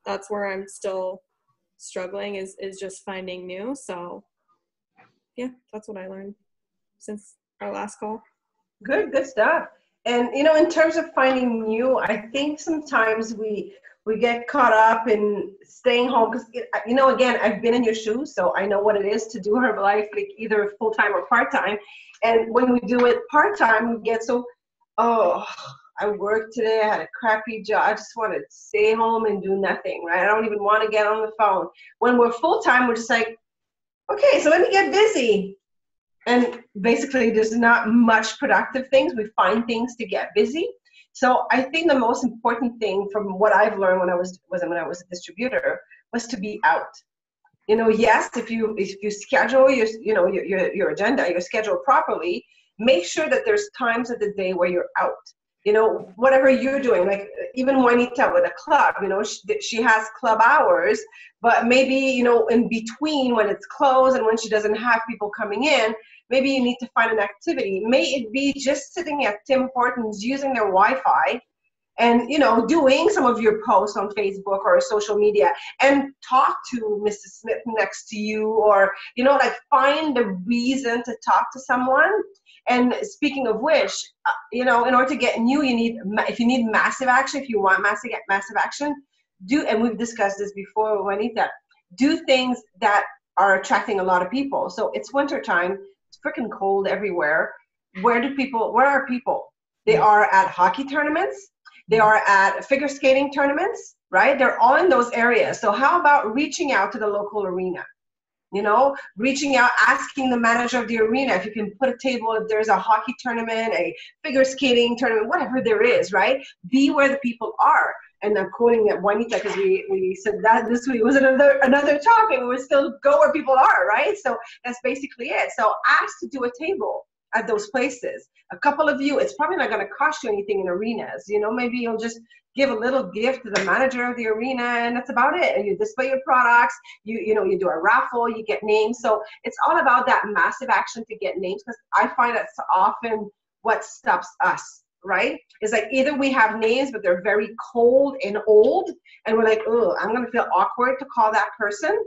that's where I'm still struggling is just finding new. So yeah, that's what I learned since our last call. Good stuff. And in terms of finding new, I think sometimes we get caught up in staying home because again, I've been in your shoes, so I know what it is to do Herbalife, like either full-time or part-time. And when we do it part-time, we get so, oh, I worked today, I had a crappy job, I just want to stay home and do nothing, right? I don't even want to get on the phone. When we're full-time, we're just like, okay, so let me get busy. And basically, there's not much productive things. We find things to get busy. So I think the most important thing from what I've learned when I was a distributor was to be out. Yes, if you schedule your agenda, your schedule properly, make sure that there's times of the day where you're out. Whatever you're doing, like even Juanita with a club, she has club hours, but maybe, in between when it's closed and when she doesn't have people coming in, maybe you need to find an activity. May it be just sitting at Tim Hortons using their Wi-Fi and, doing some of your posts on Facebook or social media and talk to Mrs. Smith next to you, or, find a reason to talk to someone. And speaking of which, in order to get new, if you need massive action, if you want massive action, and we've discussed this before, Juanita, do things that are attracting a lot of people. So it's wintertime, it's freaking cold everywhere. Where are people? They are at hockey tournaments. They are at figure skating tournaments, right? They're all in those areas. So how about reaching out to the local arena? Reaching out, asking the manager of the arena if you can put a table, if there's a hockey tournament, a figure skating tournament, whatever there is, right? Be where the people are. And I'm quoting Juanita because we said that this week was another topic. We would still go where people are, right? So that's basically it. So ask to do a table at those places. A couple of you, it's probably not going to cost you anything in arenas. Maybe you'll just give a little gift to the manager of the arena, and that's about it. And you display your products, you do a raffle, you get names. So it's all about that massive action to get names, because I find that's often what stops us, right? It's like either we have names, but they're very cold and old, and we're like, oh, I'm going to feel awkward to call that person.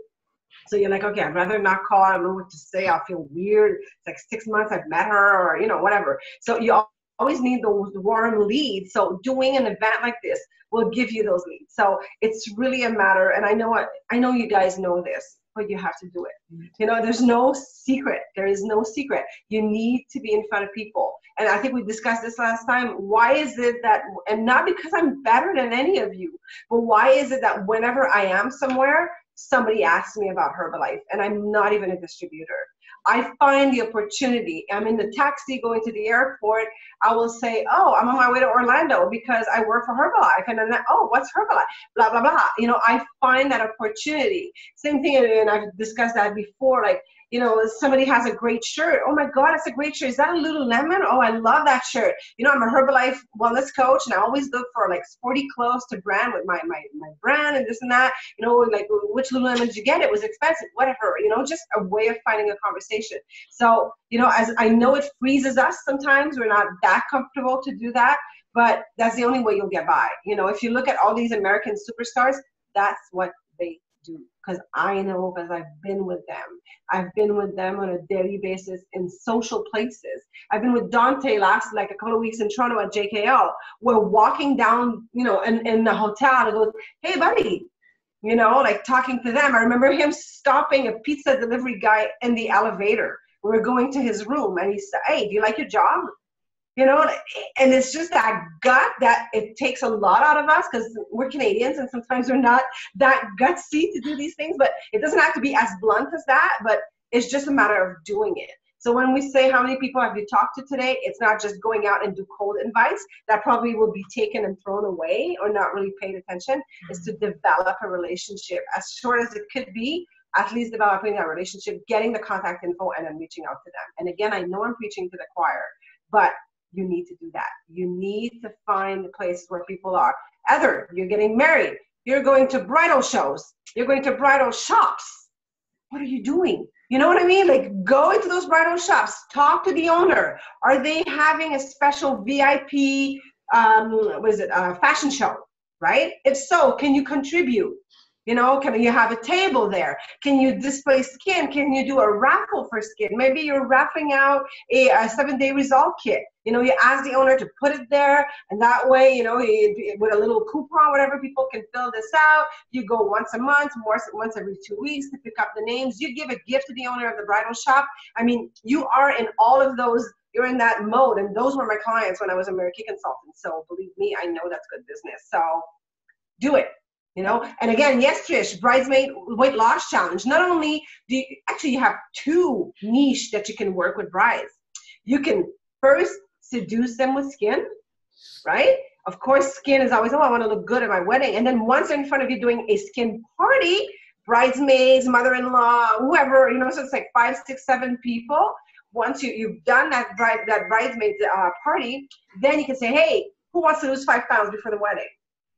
So you're like, okay, I'd rather not call. I don't know what to say. I'll feel weird. It's like 6 months I've met her, or, whatever. So you always need those warm leads. So doing an event like this will give you those leads. So it's really a matter, and I know you guys know this, but you have to do it. There's no secret. There is no secret. You need to be in front of people. And I think we discussed this last time. Why is it that, and not because I'm better than any of you, but why is it that whenever I am somewhere, somebody asks me about Herbalife, and I'm not even a distributor? I find the opportunity. I'm in the taxi going to the airport. I will say, oh, I'm on my way to Orlando because I work for Herbalife. And then, oh, what's Herbalife? Blah, blah, blah. I find that opportunity. Same thing, and I've discussed that before, like, somebody has a great shirt. Oh my God, that's a great shirt. Is that a Lululemon? Oh, I love that shirt. I'm a Herbalife wellness coach, and I always look for like sporty clothes to brand with my brand and this and that. Like, which Lululemon did you get? It was expensive, whatever. Just a way of finding a conversation. So, as I know it freezes us sometimes, we're not that comfortable to do that, but that's the only way you'll get by. If you look at all these American superstars, that's what they do. Because I know, because I've been with them. I've been with them on a daily basis in social places. I've been with Dante last, like a couple of weeks in Toronto at JKL. We're walking down, in the hotel, and I go, hey, buddy, like talking to them. I remember him stopping a pizza delivery guy in the elevator. We were going to his room, and he said, hey, do you like your job? And it's just that gut that it takes a lot out of us, because we're Canadians and sometimes we're not that gutsy to do these things, but it doesn't have to be as blunt as that, but it's just a matter of doing it. So when we say how many people have you talked to today, it's not just going out and do cold invites that probably will be taken and thrown away or not really paid attention. It's to develop a relationship as short as it could be, at least developing that relationship, getting the contact info, and then reaching out to them. And again, I know I'm preaching to the choir, but you need to do that. You need to find the place where people are. Either you're getting married, you're going to bridal shows, you're going to bridal shops. What are you doing? You know what I mean? Like, go into those bridal shops, talk to the owner. Are they having a special VIP, fashion show, right? If so, can you contribute? You know, can you have a table there? Can you display skin? Can you do a raffle for skin? Maybe you're raffling out a 7-day result kit. You know, you ask the owner to put it there, and that way, you know, with a little coupon, whatever, people can fill this out. You go once a month, once every 2 weeks to pick up the names. You give a gift to the owner of the bridal shop. I mean, you are in all of those. You're in that mode, and those were my clients when I was a Mary Kay consultant. So believe me, I know that's good business. So do it. You know, and again, yes, Trish, Bridesmaid Weight Loss Challenge. Not only do you, actually you have 2 niche that you can work with brides. You can first seduce them with skin, right? Of course, skin is always, oh, I want to look good at my wedding. And then once they're in front of you doing a skin party, bridesmaids, mother-in-law, whoever, you know, so it's like 5, 6, 7 people. Once you've done that bridesmaid party, then you can say, hey, who wants to lose 5 pounds before the wedding?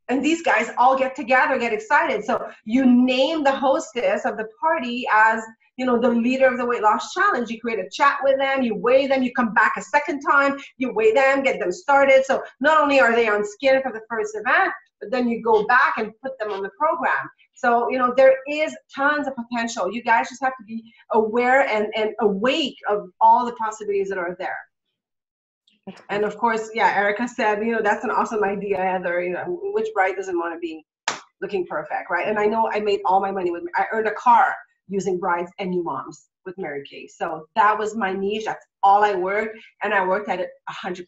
And these guys all get together, get excited. So you name the hostess of the party as, you know, the leader of the weight loss challenge. You create a chat with them, you weigh them, you come back a second time, you weigh them, get them started. So not only are they on skin for the first event, but then you go back and put them on the program. So, you know, there is tons of potential. You guys just have to be aware and awake of all the possibilities that are there. And of course, yeah, Erica said, you know, that's an awesome idea, Heather. You know, which bride doesn't want to be looking perfect, right? And I know I made all my money with, I earned a car using brides and new moms with Mary Kay. So that was my niche. That's all I worked, and I worked at it 100%.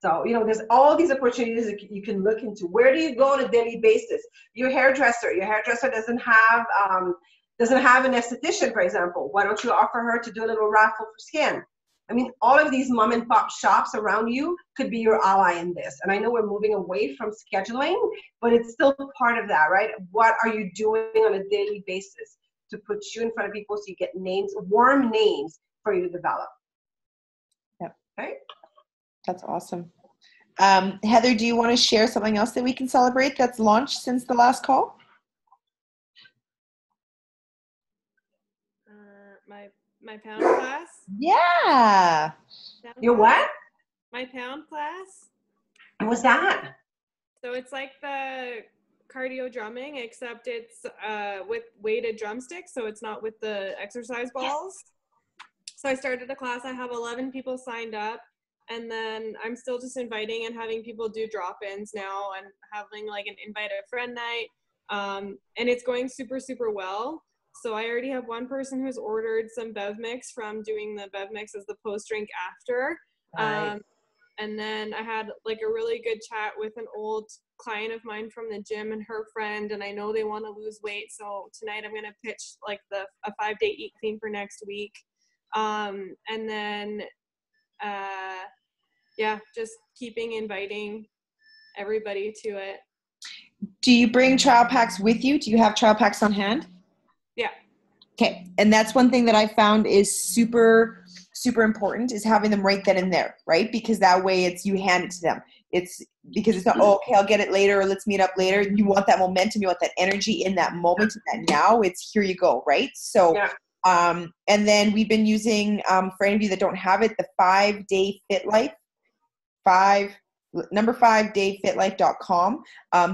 So, you know, there's all these opportunities that you can look into. Where do you go on a daily basis? Your hairdresser doesn't have an esthetician, for example. Why don't you offer her to do a little raffle for skin? I mean, all of these mom and pop shops around you could be your ally in this. And I know we're moving away from scheduling, but it's still part of that, right? What are you doing on a daily basis to put you in front of people so you get names, warm names for you to develop? Yep. Okay. That's awesome. Heather, do you want to share something else that we can celebrate that's launched since the last call? My pound class. Yeah. Your what? My pound class. What's that? So it's like the cardio drumming, except it's with weighted drumsticks. So it's not with the exercise balls. Yes. So I started a class. I have 11 people signed up. And then I'm still just inviting and having people do drop-ins now and having like an invite a friend night. And it's going super, super well. So I already have one person who's ordered some Bev Mix from doing the Bev Mix as the post-drink after. Nice. And then I had like a really good chat with an old client of mine from the gym and her friend, and I know they want to lose weight. So tonight I'm going to pitch like a 5-day eat clean for next week. And then, yeah, just keeping inviting everybody to it. Do you bring trial packs with you? Do you have trial packs on hand? Yeah. Okay. And that's one thing that I found is super, super important, is having them right then and there, right? Because that way you hand it to them. It's because it's not, oh, okay, I'll get it later, or let's meet up later. You want that momentum, you want that energy in that moment, in that now. It's here you go, right? So, yeah. And then we've been using, for any of you that don't have it, the 5-day Fit Life, 5dayfitlife.com.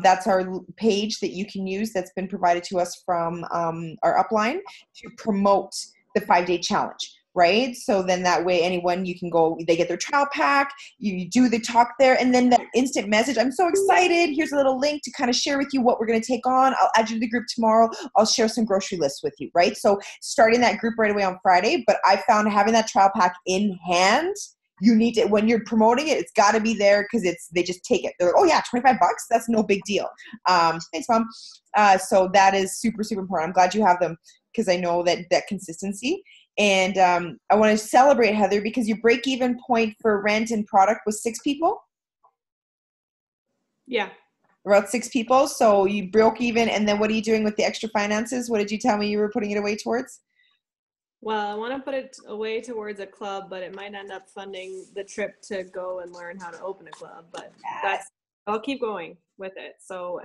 That's our page that you can use that's been provided to us from our upline to promote the 5-day challenge, right? So then that way anyone, you can go, they get their trial pack, you do the talk there, and then that instant message, I'm so excited, here's a little link to kind of share with you what we're going to take on. I'll add you to the group tomorrow. I'll share some grocery lists with you, right? So starting that group right away on Friday, but I found having that trial pack in hand, you need to, when you're promoting it, it's got to be there, because they just take it. They're like, oh yeah, $25, that's no big deal. Thanks, Mom. So that is super, super important. I'm glad you have them, because I know that consistency. And I want to celebrate, Heather, because your break-even point for rent and product was 6 people? Yeah. About 6 people. So you broke even, and then what are you doing with the extra finances? What did you tell me you were putting it away towards? Well, I want to put it away towards a club, but it might end up funding the trip to go and learn how to open a club. But I'll keep going with it. So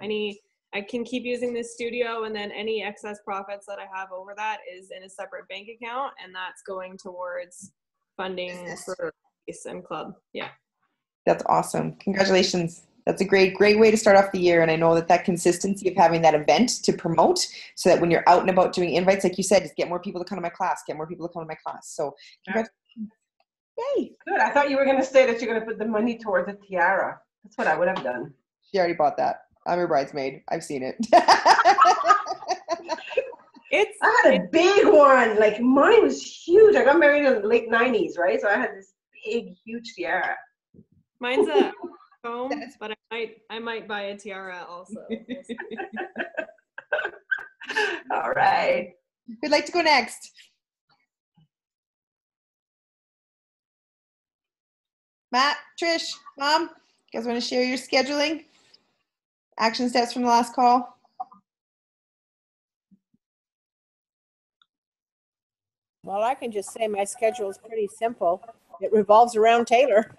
I can keep using this studio, and then any excess profits that I have over that is in a separate bank account, and that's going towards funding for Race and club. Yeah. That's awesome. Congratulations. That's a great way to start off the year. And I know that consistency of having that event to promote, so that when you're out and about doing invites, like you said, just get more people to come to my class, So Yeah. Yay. Good. I thought you were going to say that you're going to put the money towards a tiara. That's what I would have done. She already bought that. I'm her bridesmaid. I've seen it. I had a big one. Like, mine was huge. I got married in the late 90s, right? So I had this big, huge tiara. Mine's a foam, but I might buy a tiara also. All right. Who'd like to go next? Matt, Trish, Mom, you guys want to share your scheduling? Action steps from the last call? Well, I can just say my schedule is pretty simple. It revolves around Taylor.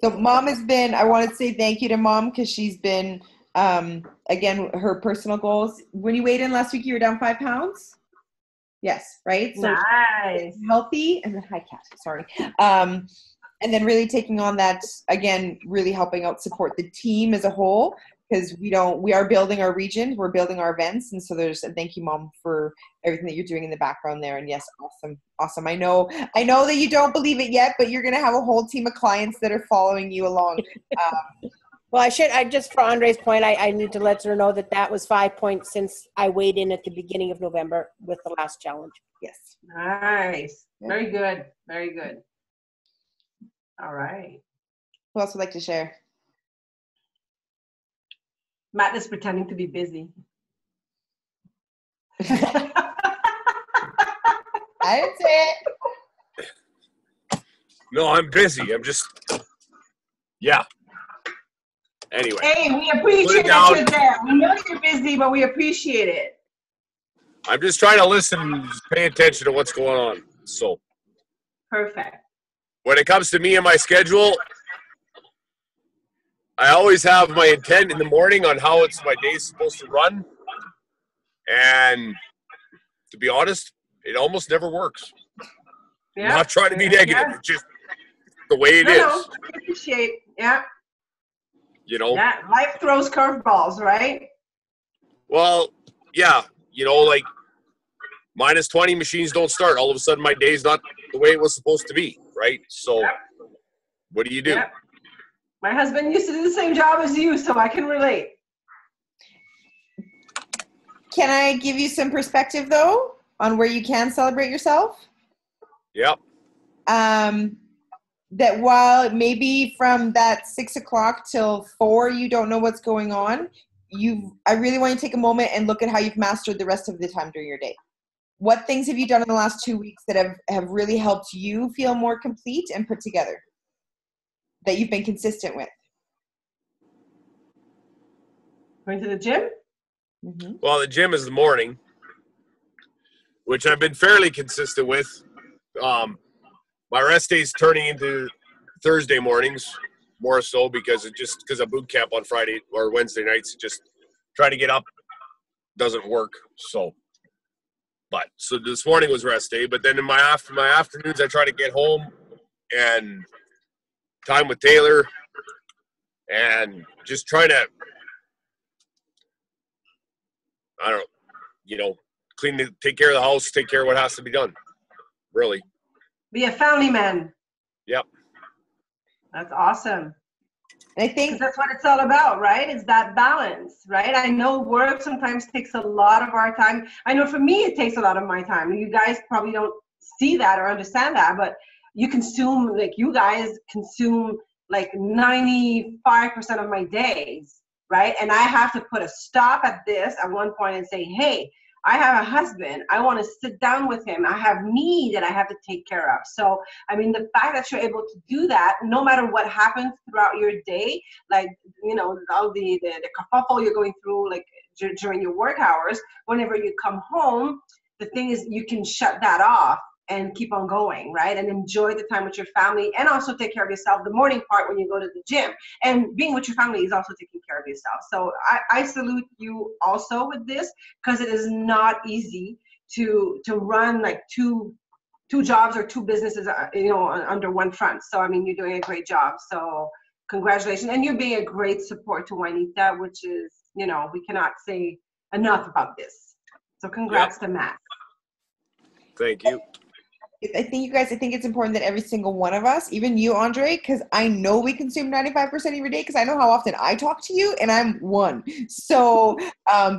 So Mom has been, I want to say thank you to Mom, because she's been, again, her personal goals. When you weighed in last week, you were down 5 pounds? Yes, right? So nice. Healthy, and then hi Kat, sorry. And then really taking on that, again, really helping out support the team as a whole, because we are building our region, we're building our events. And so thank you, Mom, for everything that you're doing in the background there. And yes, awesome. I know that you don't believe it yet, but you're going to have a whole team of clients that are following you along. Well, I just, for Andre's point, I need to let her know that was 5 points since I weighed in at the beginning of November with the last challenge. Yes. Nice. Yeah. Very good. Very good. All right. Who else would like to share? Matt is pretending to be busy. I didn't say it. No, I'm busy. I'm just, yeah. Anyway. Hey, we appreciate that you're there. We know you're busy, but we appreciate it. I'm just trying to listen and just pay attention to what's going on. So. Perfect. When it comes to me and my schedule, I always have my intent in the morning on how my day's supposed to run. And to be honest, it almost never works. Yeah. I'm not trying to be negative. Yeah. It's just the way it is. No, I appreciate. Yeah. You know? Yeah. Life throws curveballs, right? Well, yeah. You know, like minus 20 machines don't start. All of a sudden my day's not the way it was supposed to be, right? So what do you do? Yeah. My husband used to do the same job as you, so I can relate. Can I give you some perspective, though, on where you can celebrate yourself? Yep. That while maybe from that 6 o'clock till 4, you don't know what's going on, I really want you to take a moment and look at how you've mastered the rest of the time during your day. What things have you done in the last 2 weeks that have really helped you feel more complete and put together, that you've been consistent with? Going to the gym? Mm-hmm. Well, the gym is the morning, which I've been fairly consistent with. My rest days turning into Thursday mornings more so because of boot camp on Friday or Wednesday nights. Just trying to get up doesn't work. So this morning was rest day, but then in my afternoons I try to get home and time with Taylor and just try to, I don't know, take care of the house, take care of what has to be done, really. Be a family man. Yep. That's awesome. And I think that's what it's all about, right? It's that balance, right? I know work sometimes takes a lot of our time. I know for me, it takes a lot of my time. You guys probably don't see that or understand that, but you guys consume like 95% of my days, right? And I have to put a stop at this at one point and say, hey, I have a husband. I want to sit down with him. I have me that I have to take care of. So, I mean, the fact that you're able to do that, no matter what happens throughout your day, like, all the kerfuffle you're going through, like during your work hours, whenever you come home, the thing is you can shut that off and keep on going, right? And enjoy the time with your family and also take care of yourself. The morning part when you go to the gym and being with your family is also taking care of yourself. So I salute you also with this because it is not easy to run like two two jobs or two businesses, under one front. So, I mean, you're doing a great job. So congratulations. And you're being a great support to Juanita, which is, we cannot say enough about this. So congrats to Matt. Thank you. I think it's important that every single one of us, even you, Andre, because I know we consume 95% of your day, because I know how often I talk to you, and I'm one. So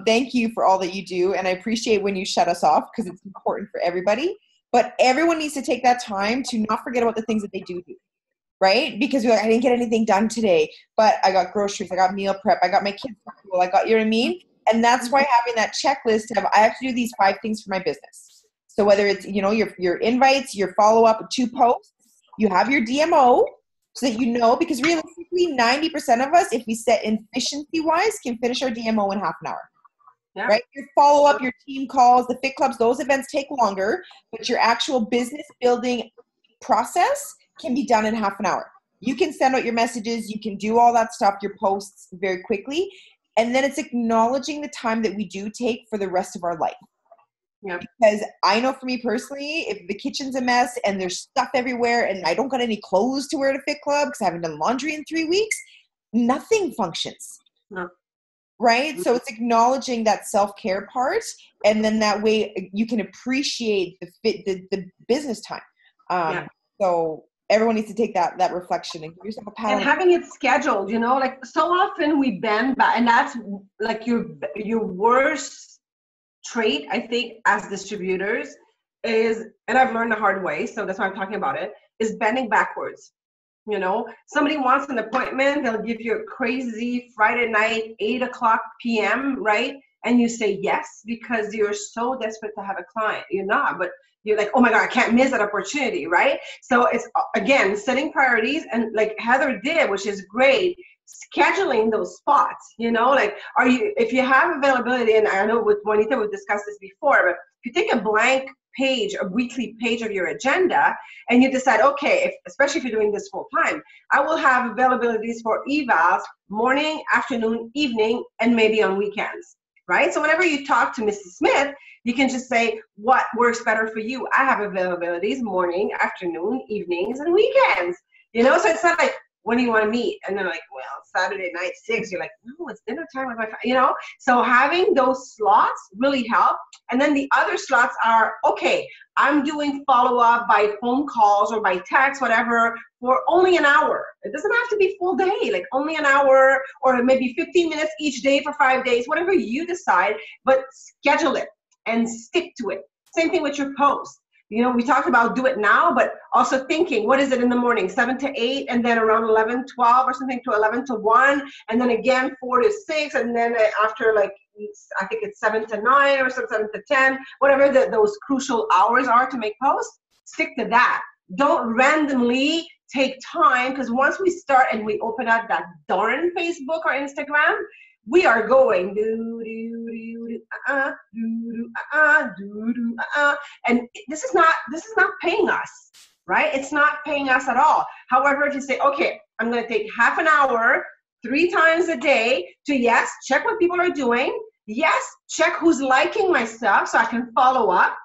thank you for all that you do, and I appreciate when you shut us off, because it's important for everybody. But everyone needs to take that time to not forget about the things that they do, right? Because you're like, I didn't get anything done today, but I got groceries, I got meal prep, I got my kids to school, I got, you know what I mean? And that's why having that checklist of, I have to do these 5 things for my business. So whether it's, your invites, your follow-up, 2 posts, you have your DMO so that because realistically, 90% of us, if we set efficiency-wise, can finish our DMO in half an hour. Yeah. Right? Your follow-up, your team calls, the Fit Clubs, those events take longer, but your actual business building process can be done in half an hour. You can send out your messages, you can do all that stuff, your posts very quickly, and then it's acknowledging the time that we do take for the rest of our life. Yeah. Because I know for me personally, if the kitchen's a mess and there's stuff everywhere and I don't got any clothes to wear to Fit Club because I haven't done laundry in 3 weeks, nothing functions. No. Right? Mm-hmm. So it's acknowledging that self-care part, and then that way you can appreciate the business time. So everyone needs to take that reflection and give yourself a pat. And having it scheduled, like so often we bend back, and that's like your worst trait, I think, as distributors is, and I've learned the hard way, so that's why I'm talking about it, is bending backwards. Somebody wants an appointment, they'll give you a crazy Friday night, 8:00 p.m., right? And you say yes because you're so desperate to have a client. You're not, but you're like, oh my God, I can't miss that opportunity, right? So it's, again, setting priorities, and like Heather did, which is great, scheduling those spots, if you have availability, and I know with Juanita, we've discussed this before, but if you take a blank page, a weekly page of your agenda, and you decide, okay, especially if you're doing this full time, I will have availabilities for evals morning, afternoon, evening, and maybe on weekends, right? So whenever you talk to Mrs. Smith, you can just say, what works better for you? I have availabilities morning, afternoon, evenings, and weekends, so it's not like, when do you want to meet? And they're like, well, Saturday night, 6. You're like, no, it's dinner time with my, So having those slots really help. And then the other slots are, okay, I'm doing follow-up by phone calls or by text, whatever, for only an hour. It doesn't have to be full day, like only an hour or maybe 15 minutes each day for 5 days, whatever you decide, but schedule it and stick to it. Same thing with your posts. We talked about do it now, but also thinking, what is it in the morning, 7 to 8, and then around 11, 12 or something to 11 to 1, and then again 4 to 6, and then after I think it's 7 to 9 or 7 to 10, whatever those crucial hours are to make posts, stick to that. Don't randomly take time, because once we start and we open up that darn Facebook or Instagram, we are going and this is not paying us, right? It's not paying us at all. However, if you say, okay, I'm going to take half an hour 3 times a day to, yes, check what people are doing, yes, check who's liking my stuff so I can follow up,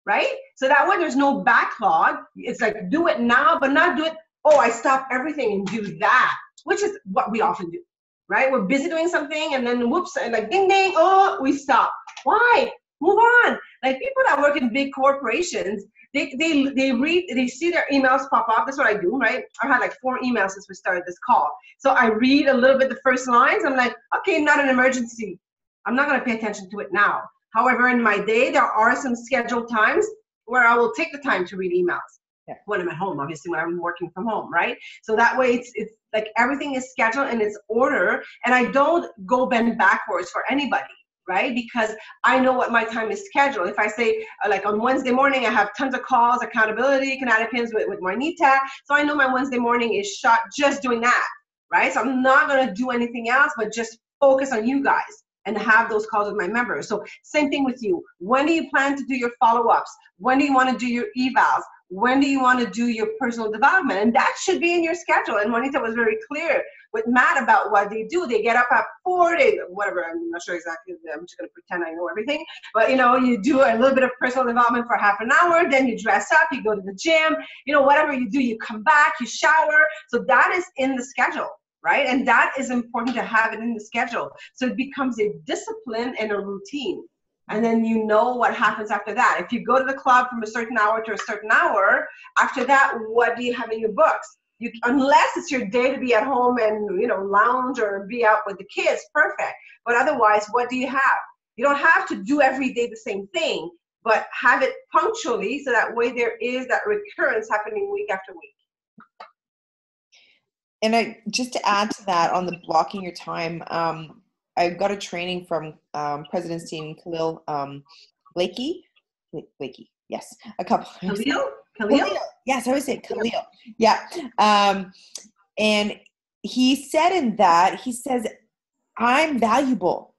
right? So that way there's no backlog. It's like, do it now, but not do it, oh, I stop everything and do that, which is what we often do. Right? We're busy doing something and then whoops, and like ding, ding, oh, we stop. Why? Move on. Like people that work in big corporations, they see their emails pop up. That's what I do, right? I've had like 4 emails since we started this call. So I read a little bit the first lines. I'm like, okay, not an emergency. I'm not going to pay attention to it now. However, in my day, there are some scheduled times where I will take the time to read emails. Yeah. When I'm at home, obviously, when I'm working from home, right? So that way it's like everything is scheduled and it's order, and I don't go bend backwards for anybody, right? Because I know what my time is scheduled. If I say, like on Wednesday morning, I have tons of calls, accountability, Canadians with Juanita, so I know my Wednesday morning is shot just doing that, right? So I'm not going to do anything else, but just focus on you guys and have those calls with my members. So same thing with you. When do you plan to do your follow-ups? When do you want to do your evals? When do you want to do your personal development? And that should be in your schedule. And Juanita was very clear with Matt about what they do. They get up at 4, whatever, I'm not sure exactly, I'm just going to pretend I know everything. But, you do a little bit of personal development for half an hour, then you dress up, you go to the gym, whatever you do, you come back, you shower. So that is in the schedule, right? And that is important to have it in the schedule. So it becomes a discipline and a routine. And then you know what happens after that. If you go to the club from a certain hour to a certain hour, after that, what do you have in your books? Unless it's your day to be at home and, lounge or be out with the kids, perfect. But otherwise, what do you have? You don't have to do every day the same thing, but have it punctually so that way there is that recurrence happening week after week. And just to add to that on the blocking your time, I got a training from President's team, Khalil Blakey, yes, a couple. Khalil? Yes, I always say Khalil. Yeah. And he said he says, I'm valuable.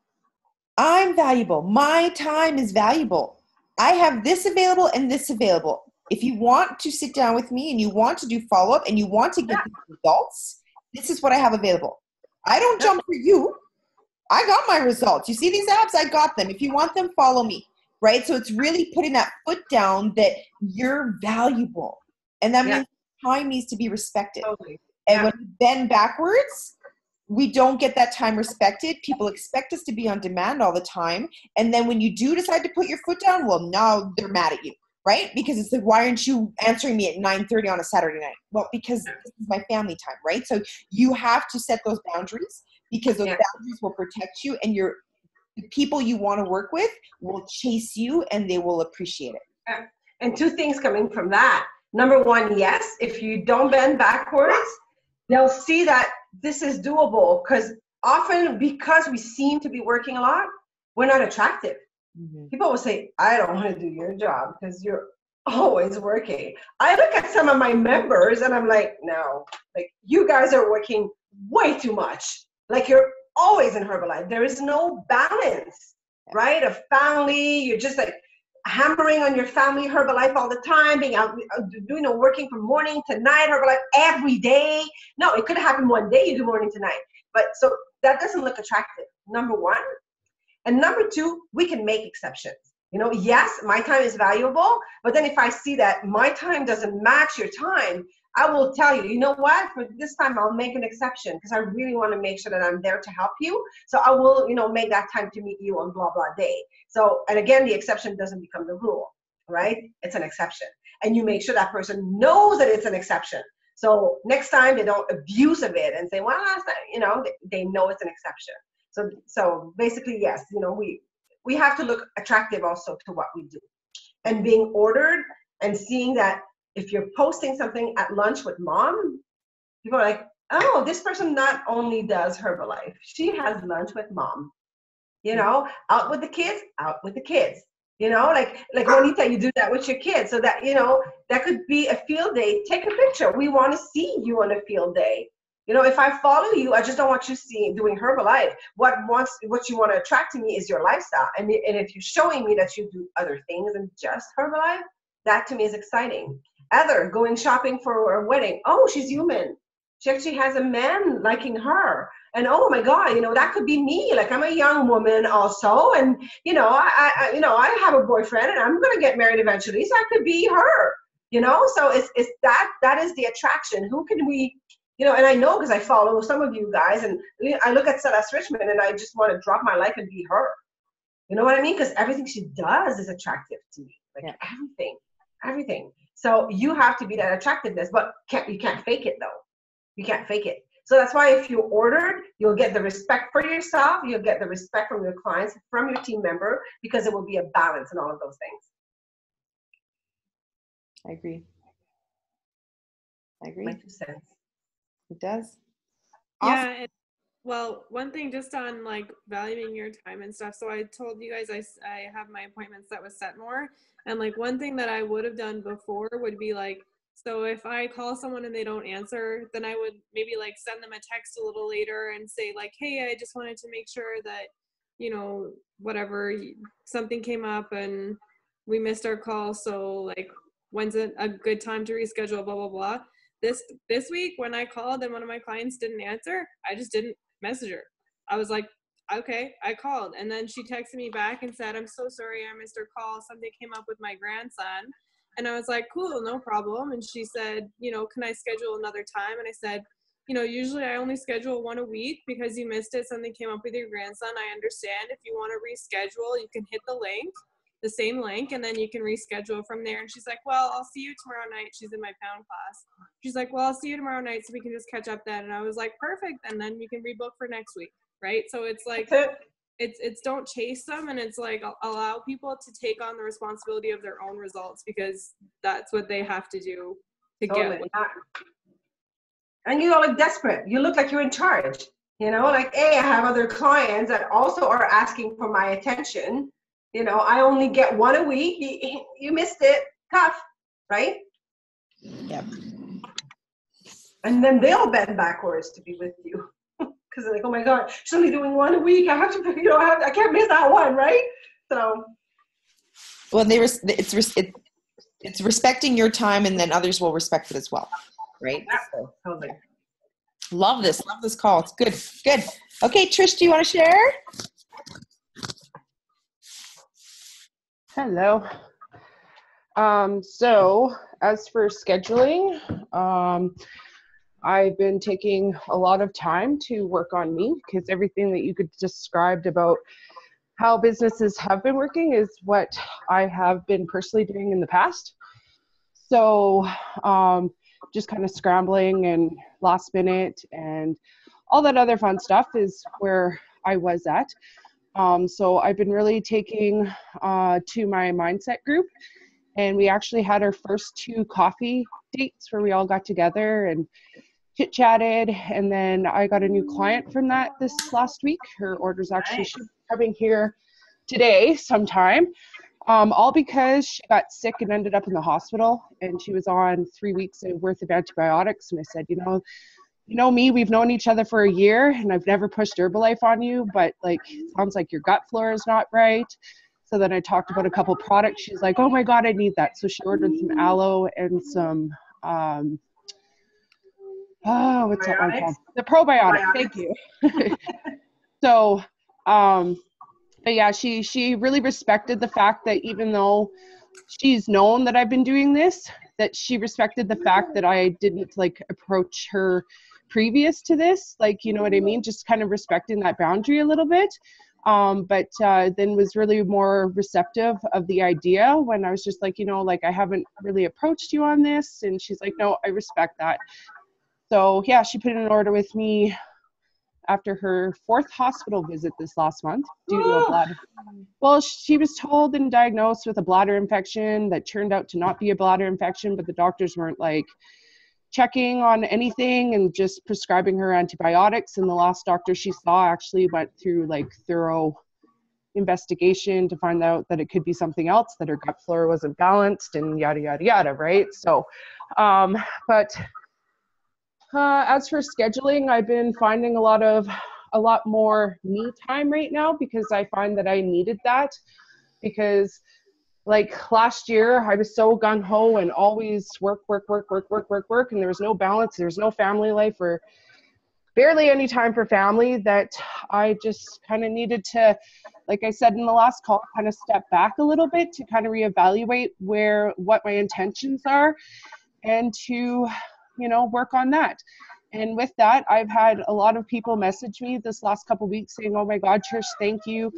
My time is valuable. I have this available and this available. If you want to sit down with me and you want to do follow-up and you want to get the results, this is what I have available. I don't jump for you. I got my results. You see these apps? I got them. If you want them, follow me. Right? So it's really putting that foot down that you're valuable. And that means time needs to be respected. Totally. And when we bend backwards, we don't get that time respected. People expect us to be on demand all the time. And then when you do decide to put your foot down, well, now they're mad at you. Right? Because it's like, why aren't you answering me at 9:30 on a Saturday night? Well, because this is my family time, right? So you have to set those boundaries because those boundaries will protect you, and the people you want to work with will chase you and they will appreciate it. Yeah. And two things coming from that. Number one, yes, if you don't bend backwards, they'll see that this is doable, because often because we seem to be working a lot, we're not attractive. Mm-hmm. People will say, I don't want to do your job because you're always working. I look at some of my members and I'm like, no, like you guys are working way too much. Like you're always in Herbalife. There is no balance, right? Of family, you're just like hammering on your family Herbalife all the time, being out, working from morning to night, Herbalife every day. No, it could happen one day you do morning to night. But so that doesn't look attractive, number one. And number two, we can make exceptions. Yes, my time is valuable, but then if I see that my time doesn't match your time, I will tell you, you know what, for this time I'll make an exception because I really want to make sure that I'm there to help you. So I will, make that time to meet you on blah, blah day. So, and again, the exception doesn't become the rule, right? It's an exception. And you make sure that person knows that it's an exception. So next time they don't abuse of it and say, well, they know it's an exception. So basically, yes, we have to look attractive also to what we do. And being ordered and seeing that if you're posting something at lunch with mom, people are like, oh, this person not only does Herbalife, she has lunch with mom. Out with the kids, out with the kids. Like Juanita, you do that with your kids. So that, that could be a field day. Take a picture. We want to see you on a field day. If I follow you, I just don't want you doing Herbalife. What you want to attract to me is your lifestyle. And if you're showing me that you do other things than just Herbalife, that to me is exciting. Heather, going shopping for a wedding. Oh, she's human. She actually has a man liking her. And oh my God, that could be me. Like I'm a young woman also. And, I have a boyfriend and I'm going to get married eventually. So I could be her, so it's that is the attraction. Who can we, and I know because I follow some of you guys and I look at Celeste Richmond and I just want to drop my life and be her. You know what I mean? Because everything she does is attractive to me. Like everything. So you have to be that attractiveness, but you can't fake it though. You can't fake it. So that's why if you ordered, you'll get the respect for yourself. You'll get the respect from your clients, from your team member, because it will be a balance in all of those things. I agree. My 2 cents. It does. Awesome. Yeah. Well, one thing just on like valuing your time and stuff. So I told you guys I have my appointments that was set more. And like one thing that I would have done before would be like, so if I call someone and they don't answer, then I would maybe like send them a text a little later and say like, hey, I just wanted to make sure that, whatever, something came up and we missed our call. So like, when's a good time to reschedule, blah, blah, blah. this week when I called and one of my clients didn't answer, I just didn't message her. I was like, okay, I called. And then she texted me back and said, I'm so sorry I missed her call. Something came up with my grandson. And I was like, cool, no problem. And she said, you know, can I schedule another time? And I said, you know, usually I only schedule one a week because you missed it. Something came up with your grandson. I understand. If you want to reschedule, you can hit the same link, and then you can reschedule from there. And she's like, well, I'll see you tomorrow night. She's in my pound class. She's like, well, I'll see you tomorrow night so we can just catch up then. And I was like, perfect. And then we can rebook for next week. Right. So it's like, it's don't chase them. And it's like, allow people to take on the responsibility of their own results, because that's what they have to do to get what. And you look desperate. You look like you're in charge. You know, like, hey, I have other clients that also are asking for my attention. You know, I only get one a week. You missed it. Tough, right? Yep. And then they'll bend backwards to be with you. Because they're like, oh my God, she's only doing one a week. I have to, you know, I can't miss that one, right? So. Well, it's respecting your time, and then others will respect it as well, right? Yeah, so, totally. Love this call. It's good. Okay, Trish, do you want to share? Hello. So as for scheduling, I've been taking a lot of time to work on me, because everything that you could described about how businesses have been working is what I have been personally doing in the past. So just kind of scrambling and last minute and all that other fun stuff is where I was at. So I've been really taking to my mindset group, and we actually had our first 2 coffee dates where we all got together and chit-chatted, and then I got a new client from that this last week. Her order's actually coming here today sometime, all because she got sick and ended up in the hospital, and she was on 3 weeks worth of antibiotics. And I said, you know me, we've known each other for a year, and I've never pushed Herbalife on you, but like, it sounds like your gut flora is not right. So then I talked about a couple products. She's like, oh my God, I need that. So she ordered some aloe and some, what's that one called? The probiotic. Thank you. So, but yeah, she really respected the fact that even though she's known that I've been doing this, that she respected the fact that I didn't like approach her previous to this, like, you know what I mean? Just kind of respecting that boundary a little bit. But then was really more receptive of the idea when I was just like, like, I haven't really approached you on this. And she's like, no, I respect that. So yeah, she put in an order with me after her 4th hospital visit this last month due to a bladder. Well, she was told and diagnosed with a bladder infection that turned out to not be a bladder infection, but the doctors weren't like checking on anything and just prescribing her antibiotics. And the last doctor she saw actually went through like thorough investigation to find out that it could be something else, that her gut flora wasn't balanced and yada, yada, yada, right? So, as for scheduling, I've been finding a lot more me time right now, because I find that I needed that, because like last year I was so gung-ho and always work, and there was no balance, there was no family life or barely any time for family, that I just kind of needed to, like I said in the last call, kind of step back a little bit to kind of reevaluate what my intentions are, and to work on that. And with that, I've had a lot of people message me this last couple of weeks saying, oh my God, Trish, thank you.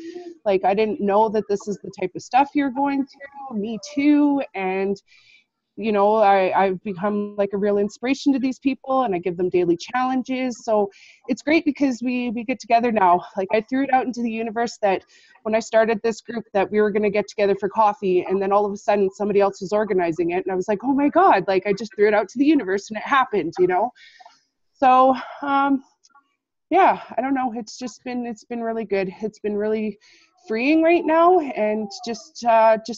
Like, I didn't know that this is the type of stuff you're going through. Me too. And, I've become like a real inspiration to these people, and I give them daily challenges. So it's great because we get together now. Like, I threw it out into the universe that when I started this group that we were going to get together for coffee, and then all of a sudden somebody else was organizing it. And I was like, oh my God, like I just threw it out to the universe and it happened, So, yeah, I don't know. It's been really good. It's been really freeing right now, and just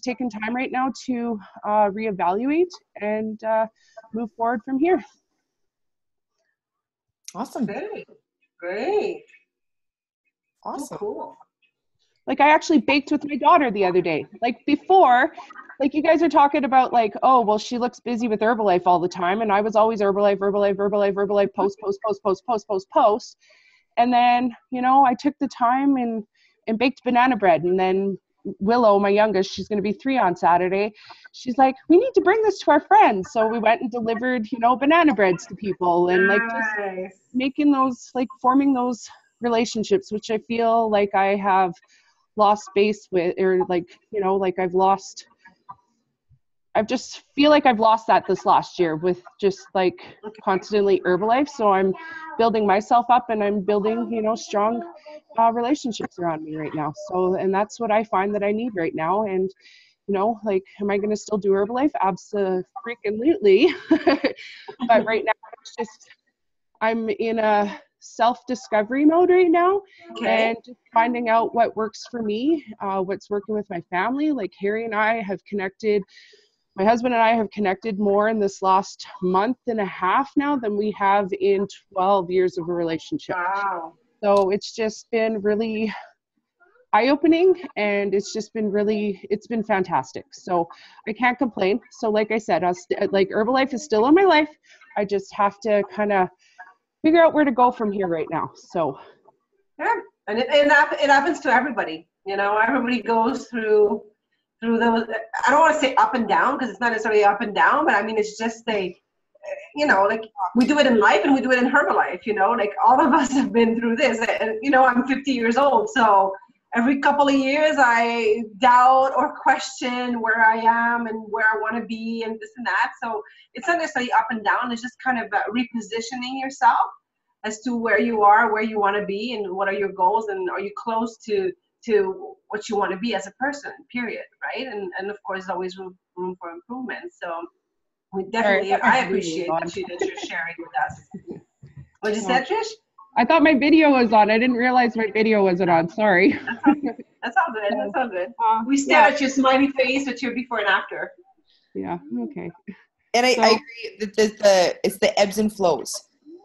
taking time right now to reevaluate and move forward from here. Awesome. Great. Awesome. Oh, cool. Like, I actually baked with my daughter the other day. Like, before, like you guys are talking about like, oh, well, she looks busy with Herbalife all the time. And I was always Herbalife, post. And then, you know, I took the time and baked banana bread. And then Willow, my youngest, she's going to be 3 on Saturday. She's like, we need to bring this to our friends. So we went and delivered, you know, banana breads to people and like just making those, like forming those relationships, which I feel like I have lost base with, or like, you know, like I just feel like I've lost that this last year with just like constantly Herbalife. So I'm building myself up and I'm building, you know, strong relationships around me right now. So, and that's what I find that I need right now. And, you know, like, am I going to still do Herbalife? Absolutely. But right now, it's just, I'm in a self-discovery mode right now, and just finding out what works for me, what's working with my family. Like Harry and I have connected, my husband and I have connected more in this last month and a half now than we have in 12 years of a relationship. Wow. So it's just been really eye-opening, and it's just been really, it's been fantastic. So I can't complain. So like I said, like Herbalife is still in my life. I just have to kind of figure out where to go from here right now. So yeah, and it happens to everybody. You know, everybody goes through those. I don't want to say up and down, because it's not necessarily up and down, but I mean it's just you know, like we do it in life and we do it in Herbalife. You know, like all of us have been through this. And you know, I'm 50 years old, so every couple of years I doubt or question where I am and where I want to be and this and that. So it's not necessarily up and down. It's just kind of repositioning yourself as to where you are, where you want to be, and what are your goals, and are you close to what you want to be as a person, period, right? And of course, always room for improvement. So we definitely, I appreciate that you're sharing with us. What did you say, Trish? I thought my video was on. I didn't realize my video wasn't on. Sorry. That's all good. That's all good. We stare at your smiley face with your before and after. Yeah. Okay. And I agree that it's the ebbs and flows,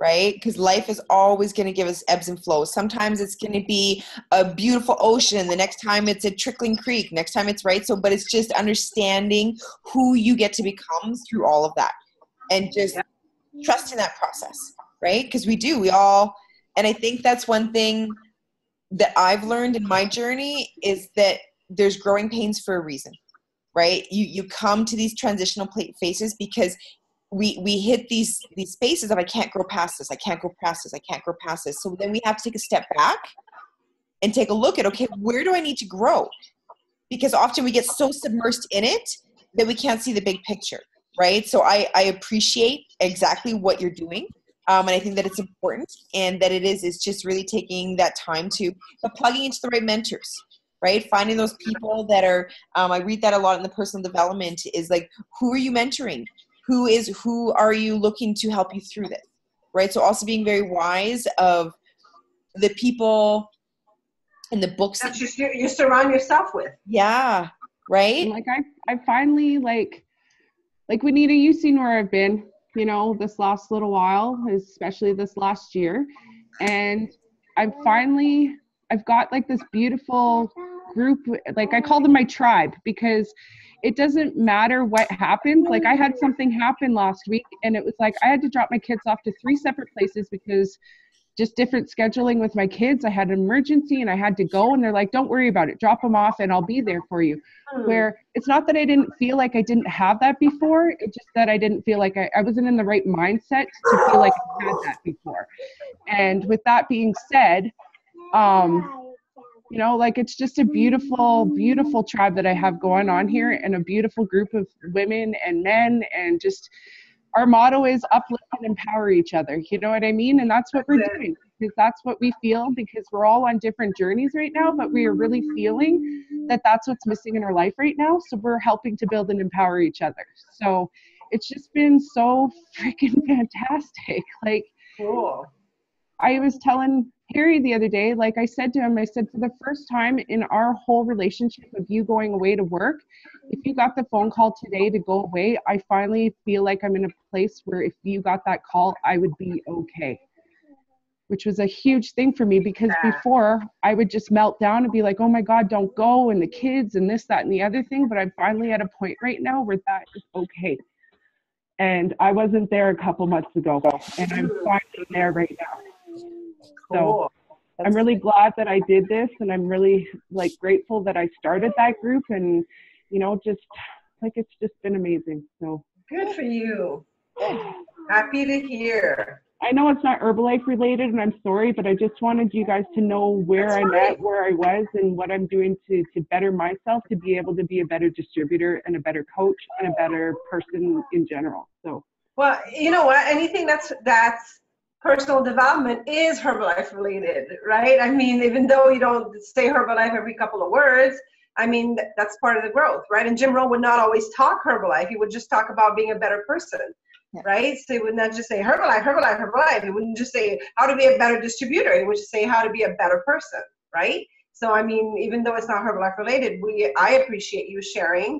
right? Because life is always going to give us ebbs and flows. Sometimes it's going to be a beautiful ocean. The next time it's a trickling creek. Next time it's right. So, but it's just understanding who you get to become through all of that, and just trusting that process, right? Because we all, and I think that's one thing that I've learned in my journey is that there's growing pains for a reason, right? You come to these transitional phases because we hit these spaces of I can't grow past this, I can't go past this, I can't grow past this. So then we have to take a step back and take a look at, okay, where do I need to grow? Because often we get so submersed in it that we can't see the big picture, right? So I appreciate exactly what you're doing. And I think that it's important, and that it's just really taking that time but plugging into the right mentors, right? Finding those people that are, I read that a lot in the personal development, is like, who are you mentoring? Who are you looking to help you through this, right? So also being very wise of the people and the books that you surround yourself with. Yeah, right? Like I finally, like Juanita, you've seen where I've been, you know, this last little while, especially this last year. And I've got like this beautiful group, like I call them my tribe, because it doesn't matter what happens. Like I had something happen last week, and it was like I had to drop my kids off to 3 separate places because just different scheduling with my kids. I had an emergency and I had to go, and they're like, don't worry about it, drop them off and I'll be there for you. Where it's not that I didn't feel like I didn't have that before, it's just that I didn't feel like I wasn't in the right mindset to feel like I had that before. And with that being said, you know, like it's just a beautiful, beautiful tribe that I have going on here, and a beautiful group of women and men, and just our motto is uplift and empower each other. You know what I mean? And that's what we're doing, because that's what we feel, because we're all on different journeys right now, but we are really feeling that that's what's missing in our life right now. So we're helping to build and empower each other. So it's just been so freaking fantastic. Like, cool. I was telling Harry the other day, like I said to him, I said, for the first time in our whole relationship of you going away to work, if you got the phone call today to go away, I finally feel like I'm in a place where if you got that call, I would be okay. which was a huge thing for me because before I would just melt down and be like, oh my God, don't go, and the kids and this, that, and the other thing. But I'm finally at a point right now where that is okay. And I wasn't there a couple months ago, and I'm finally there right now. So I'm really glad that I did this, and I'm really like grateful that I started that group, and you know, just like it's just been amazing. So good for you. Happy to hear. I know it's not Herbalife related, and I'm sorry, but I just wanted you guys to know where I'm at, where I was, and what I'm doing to better myself, to be able to be a better distributor and a better coach and a better person in general. So, well, you know what? Anything that's personal development is Herbalife related, right? I mean, even though you don't say Herbalife every couple of words, I mean, that's part of the growth, right? And Jim Rohn would not always talk Herbalife. He would just talk about being a better person. Right? So he would not just say Herbalife, Herbalife, Herbalife. He wouldn't just say how to be a better distributor. He would just say how to be a better person, right? So, I mean, even though it's not Herbalife related, I appreciate you sharing,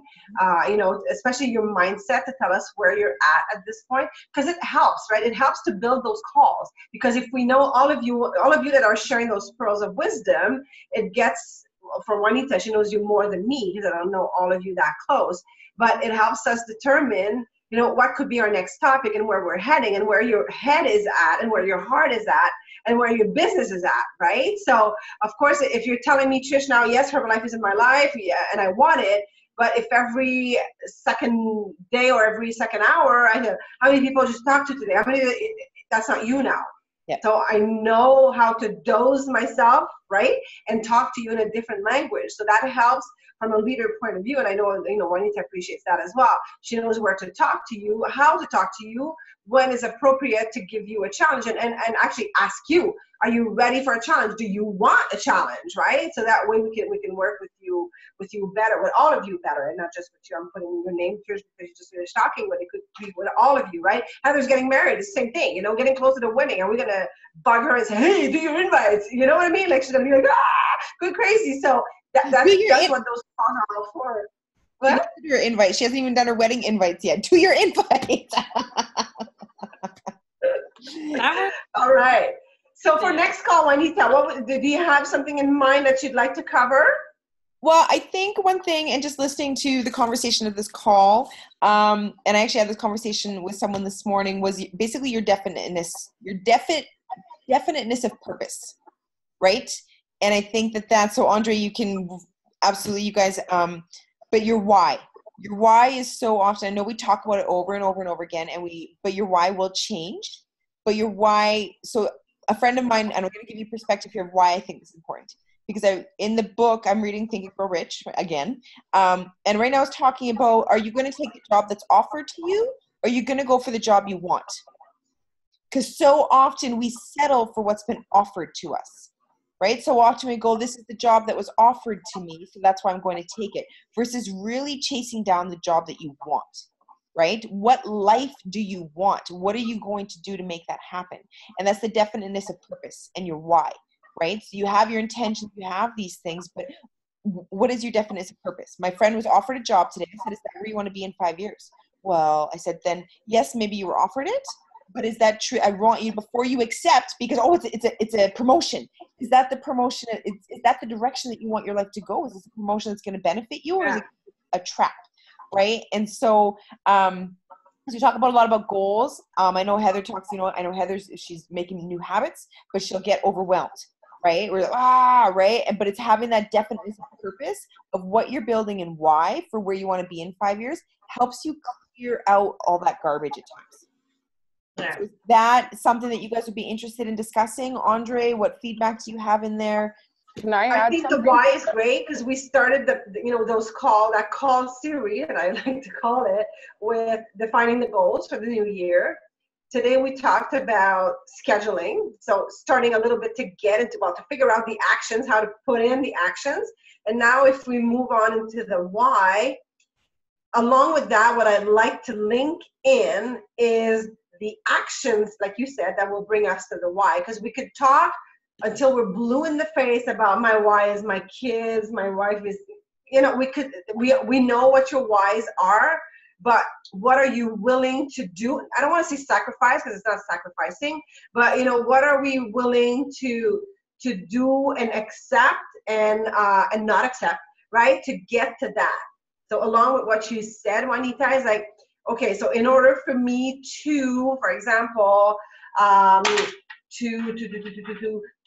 you know, especially your mindset to tell us where you're at this point, because it helps, right? It helps to build those calls, because if we know all of you that are sharing those pearls of wisdom, it gets, for Juanita, she knows you more than me, because I don't know all of you that close, but it helps us determine, you know, what could be our next topic and where we're heading and where your head is at and where your heart is at and where your business is at, right? So, of course, if you're telling me, Trish, now, yes, Herbalife is in my life, yeah, and I want it, but if every second day or every second hour, I hear, how many people just talk to today? How many, that's not you now. Yeah. So I know how to dose myself, right? And talk to you in a different language. So that helps from a leader point of view. And I know, you know, Juanita appreciates that as well. She knows where to talk to you, how to talk to you, when it's appropriate to give you a challenge, and actually ask you, are you ready for a challenge? Do you want a challenge, right? So that way we can work with you better, with all of you better, and not just with you. I'm putting your name here because you just finished talking, but it could be with all of you, right? Heather's getting married, it's the same thing, you know, getting closer to winning. Are we gonna bug her and say, hey, do your invites? You know what I mean? Like she's gonna be like, go crazy. So that's what those calls are all for. What? Do your invite. She hasn't even done her wedding invites yet. Do your invite. All right. So for next call, Juanita, do you have something in mind that you'd like to cover? Well, I think one thing, and just listening to the conversation of this call, and I actually had this conversation with someone this morning, was basically your definiteness of purpose, right? And I think that's, so Andre, you can absolutely, you guys, but your why is so often, I know we talk about it over and over and over again, but your why will change, but your why, so a friend of mine, and I'm going to give you perspective here of why I think this is important. Because in the book, I'm reading Think and Grow Rich again. And right now I was talking about, are you going to take the job that's offered to you? Or are you going to go for the job you want? Because so often we settle for what's been offered to us, right? So often we go, this is the job that was offered to me, so that's why I'm going to take it. Versus really chasing down the job that you want, right? What life do you want? What are you going to do to make that happen? And that's the definiteness of purpose and your why. Right? So you have your intentions, you have these things, but what is your definition of purpose? My friend was offered a job today. I said, is that where you want to be in 5 years? Well, I said, then yes, maybe you were offered it, but is that true? I want you, before you accept, because, it's a promotion. Is that the promotion? Is that the direction that you want your life to go? Is this a promotion that's going to benefit you, or is it a trap? Right? And so, so we talk about a lot about goals. I know Heather talks, I know she's making new habits, but she'll get overwhelmed. Right? We're like, right? But it's having that definite purpose of what you're building and why for where you want to be in 5 years helps you clear out all that garbage at times. Yeah. So is that something that you guys would be interested in discussing? Andre, what feedback do you have in there? Can I add think something? The why is great because we started that call series, and I like to call it, with defining the goals for the new year. Today we talked about scheduling, so starting a little bit to get into, to figure out the actions, how to put in the actions. And now if we move on into the why, along with that, what I'd like to link in is the actions, like you said, that will bring us to the why. Because we could talk until we're blue in the face about my why is my kids, my wife is, we know what your whys are, but what are you willing to do? I don't want to say sacrifice because it's not sacrificing, but what are we willing to do and accept and not accept, right? To get to that. So along with what you said, Juanita, is like, okay, so in order for me to, for example,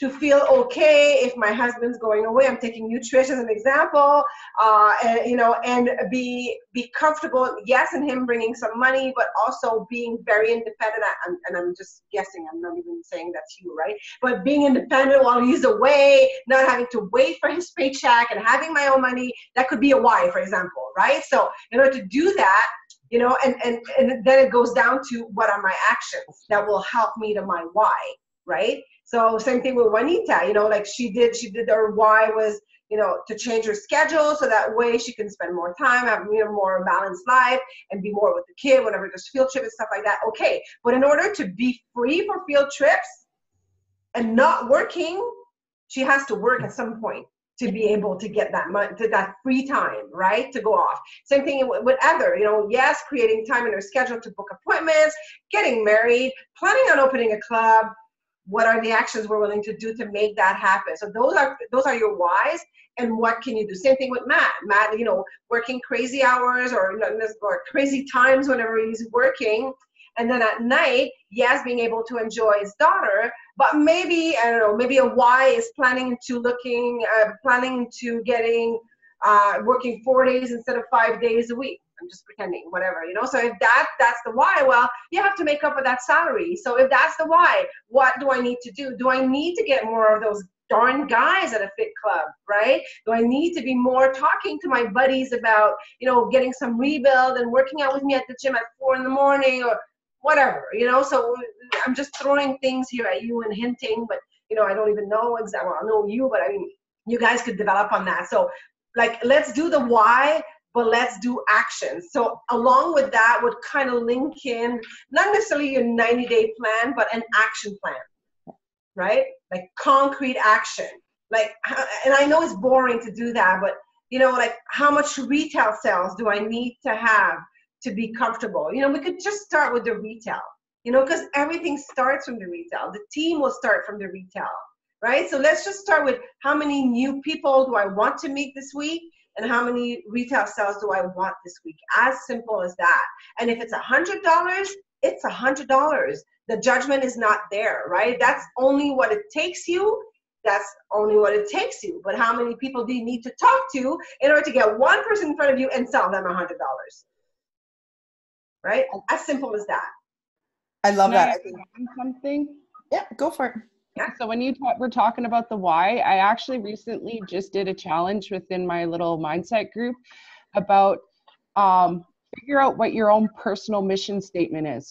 to feel okay if my husband's going away, I'm taking you, Trish, as an example, and be comfortable, yes, in him bringing some money, but also being very independent. And I'm just guessing, I'm not even saying that's you, right? But being independent while he's away, not having to wait for his paycheck and having my own money, that could be a why, for example, right? So in order to do that, and then it goes down to what are my actions that will help me to my why, right? So same thing with Juanita, like she did her why was, to change her schedule so that way she can spend more time, have more balanced life and be more with the kid whenever there's field trip and stuff like that. Okay, but in order to be free for field trips and not working, she has to work at some point to be able to get that free time, right, to go off. Same thing with Heather, yes, creating time in her schedule to book appointments, getting married, planning on opening a club. What are the actions we're willing to do to make that happen? So those are your whys, and what can you do? Same thing with Matt. Matt, working crazy hours or crazy times whenever he's working. And then at night, yes, being able to enjoy his daughter, but maybe, I don't know, maybe a why is planning to getting, working 4 days instead of 5 days a week. I'm just pretending, whatever, So if that's the why, well, you have to make up for that salary. So if that's the why, what do I need to do? Do I need to get more of those darn guys at a fit club, right? Do I need to be more talking to my buddies about, getting some rebuild and working out with me at the gym at 4 a.m. or whatever, So I'm just throwing things here at you and hinting, but, I don't even know exactly, well, I know you, but I mean, you guys could develop on that. So like, let's do the why, but let's do action. So along with that would kind of link in, not necessarily your 90-day plan, but an action plan, right? Like concrete action. Like, and I know it's boring to do that, but like how much retail sales do I need to have to be comfortable? We could just start with the retail, because everything starts from the retail. The team will start from the retail, right? So let's just start with how many new people do I want to meet this week? And how many retail sales do I want this week? As simple as that. And if it's $100, it's $100. The judgment is not there, right? That's only what it takes you. That's only what it takes you. But how many people do you need to talk to in order to get one person in front of you and sell them $100? Right? As simple as that. I love that. I think something. Yeah, go for it. Yeah. So when we're talking about the why, I actually recently just did a challenge within my little mindset group about figure out what your own personal mission statement is.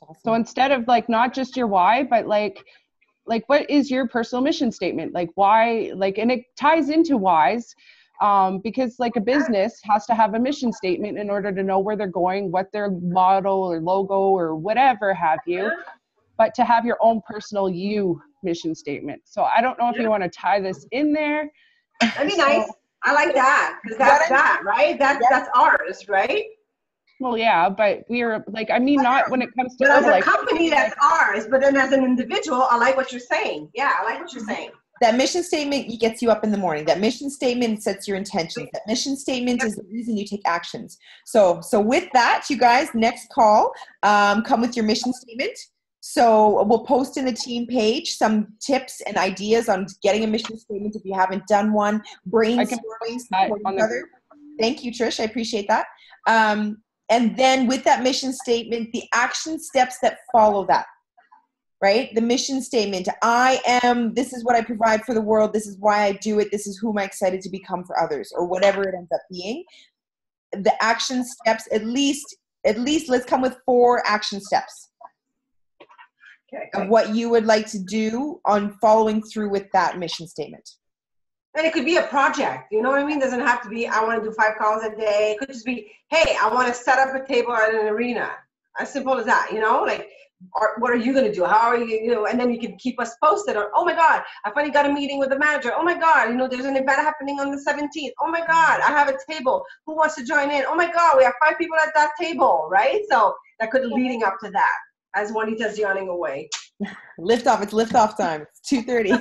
Awesome. So instead of like not just your why, but like what is your personal mission statement? Like why, and it ties into whys, because like a business has to have a mission statement in order to know where they're going, what their model or logo or whatever have you. But to have your own personal mission statement. So I don't know if you want to tie this in there. That'd be nice. I like that, because that's that, right? That's ours, right? Well, yeah, but we're like, I mean, not when it comes to. But as a company, that's ours. But then as an individual, I like what you're saying. Yeah, I like what you're saying. That mission statement gets you up in the morning. That mission statement sets your intentions. That mission statement is the reason you take actions. So with that, you guys, next call, come with your mission statement. So we'll post in the team page some tips and ideas on getting a mission statement if you haven't done one. Brainstorming, supporting each other. Thank you, Trish. I appreciate that. And then with that mission statement, the action steps that follow that, right? The mission statement, this is what I provide for the world. This is why I do it. This is who am I excited to become for others, or whatever it ends up being. The action steps, at least let's come with 4 action steps. Of what you would like to do on following through with that mission statement. And it could be a project, you know what I mean? It doesn't have to be, I want to do 5 calls a day. It could just be, hey, I want to set up a table at an arena. As simple as that, like what are you going to do? How are you, and then you can keep us posted on, oh my God, I finally got a meeting with the manager. Oh my God, there's an event happening on the 17th. Oh my God, I have a table. Who wants to join in? Oh my God, we have 5 people at that table, right? So that could leading up to that as Juanita's yawning away. Lift off. It's lift off time. It's 2:30.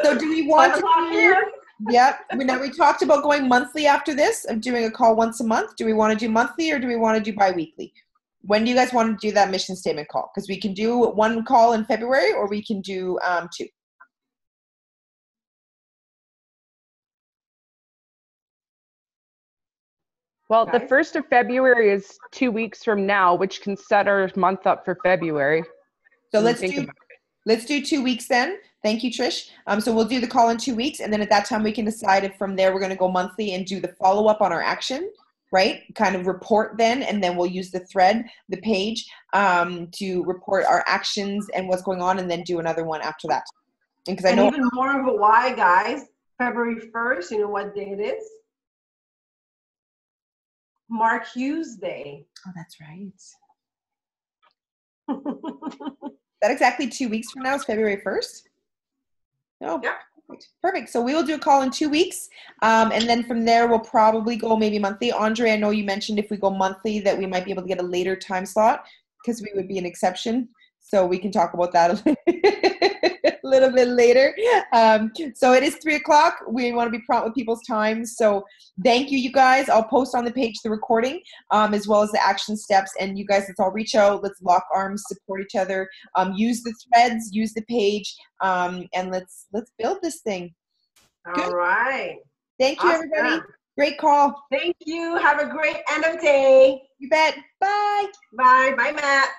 So do we want 5 o'clock here. Yep. Now we talked about going monthly after this, of doing a call once a month. Do we want to do monthly or do we want to do bi-weekly? When do you guys want to do that mission statement call? Because we can do 1 call in February or we can do 2. Well, the 1st of February is 2 weeks from now, which can set our month up for February. So let's do 2 weeks then. Thank you, Trish. So we'll do the call in 2 weeks, and then at that time we can decide if from there we're going to go monthly and do the follow-up on our action, right? Kind of report then, and then we'll use the thread, the page, to report our actions and what's going on, and then do another one after that. And because I know even more of a why, guys. February 1st, you know what day it is? Mark Hughes Day. Oh, that's right. That exactly 2 weeks from now is February 1st? Oh, yeah. Perfect. So we will do a call in 2 weeks. And then from there, we'll probably go maybe monthly. Andre, I know you mentioned if we go monthly that we might be able to get a later time slot because we would be an exception. So we can talk about that a little bit later. So it is 3 o'clock. We want to be prompt with people's times. So thank you, you guys. I'll post on the page the recording as well as the action steps. And you guys, let's all reach out. Let's lock arms, support each other. Use the threads, use the page, and let's build this thing. All right. Thank you, awesome. everybody. Great call. Thank you. Have a great end of day. You bet. Bye. Bye. Bye, Matt.